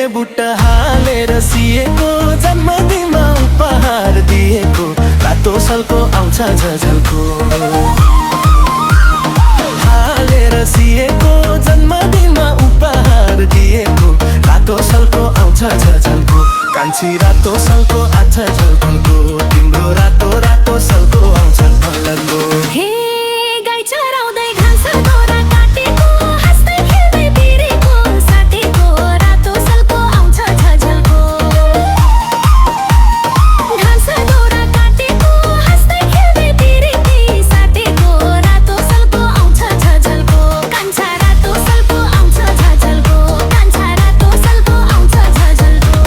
नयाँ बुट्टा हालेर सिएको, जन्मदिनमा उपहार दिएको, रातो सल्को आउँछ झझल्को। हालेर सिएको, जन्मदिनमा उपहार दिएको, रातो सल्को आउँछ झझल्को। कान्छी रातो सल्को आउँछ झल्को, तिम्रो रातो रातो सल्को आउँछ झल्को। हे गाई चराउँदै घाँस तोरा काटेको, हाँस्दै खेल्दै बिरेको, साटेको, रातो सल्को आउँछ झझल्को। घाँस तोरा काटेको, हाँस्दै खेल्दै बिरेकी, साटेको, रातो सल्को आउँछ झझल्को। कान्छा रातो सल्को आउँछ झझल्को, कान्छा रातो सल्को आउँछ झझल्को।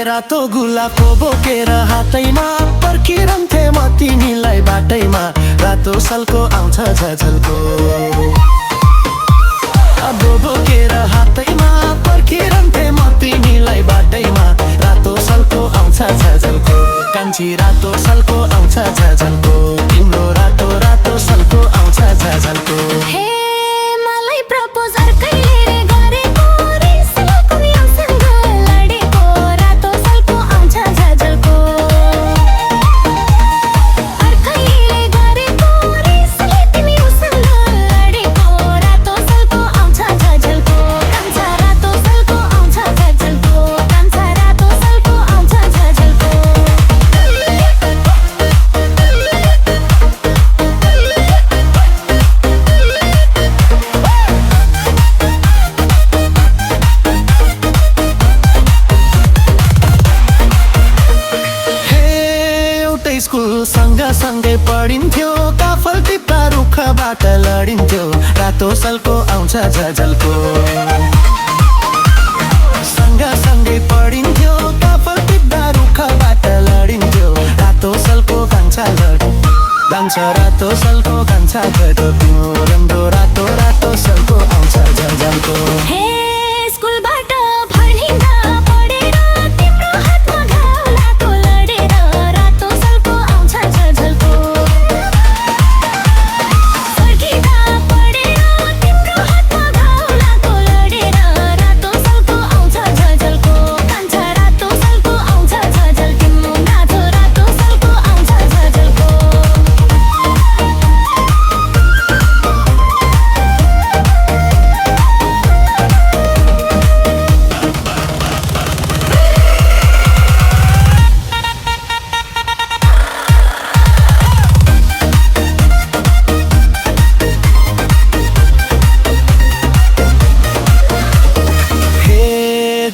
रातो गुलाबको बोकेर हातैमा पर्खिरहन्थे म तिमीलाई बाटैमा, रातो सल्को आउँछ झझल्को। अब बोकेर हातैमा पर्खिरहन्थे म तिमीलाई बाटैमा, रातो सल्को आउँछ झझल्को। कान्छी रातो सल्को आउँछ झझल्को, तिम्रो रातो रातो सल्को आउँछ झझल्को। हे मलाई प्रपोज अर्कैले रे गरेको, रिसले कुन्यासँग लडेको, रातो सल्को आउँछ झझल्को। अर्कैले गरेको, रिसले तिमी उसँग लडेको, रातो सल्को आउँछ झझल्को। कान्छा रातो सल्को आउँछ झझल्को, कान्छा रातो सल्को आउँछ झझल्को। स्कुल सँगसँगै पढिन्थ्यो, काफल टिप्दा रुखबाट लडिन्थ्यो, रातो सल्को आउँछ झझल्को। सँगसँगै पढिन्थ्यो, काफल टिप्दा रुखबाट लडिन्थ्यो, रातो सल्को कान्छा जान्छ, रातो सल्को कान्छा गयो, राम्रो रातो रातो सल्को आउँछ झझल्को। हे स्कुलबाट फर्किँदा पढेर तिम्रो हातमा घाउ लाको लडेर, रातो सल्को आउँछ झझल्को। फर्किँदा पढेर तिम्रो हातमा घाउ लाको लडेर, रातो सल्को आउँछ झझल्को। कान्छा रातो सल्को आउँछ झझल्को, रातो रातो सल्को आउँछ झझल्को।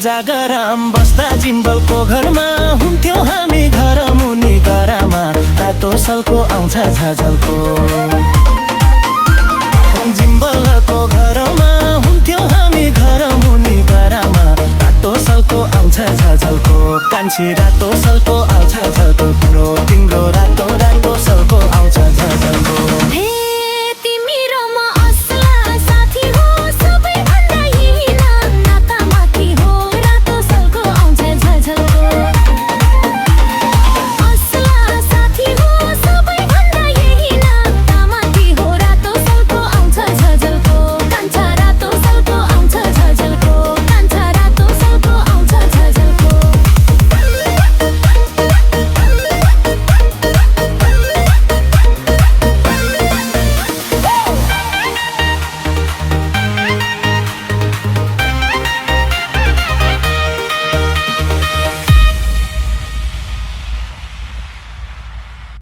जागराम बस्दा जिम्बलको घरमा हुन्थ्यो हामी घर मुनि गरामा, रातो सल्को आउँछ झझल्को। जिम्बलको घरमा हुन्थ्यो हामी घर मुनि गरामा, रातो सल्को आउँछ झझल्को। कान्छी रातो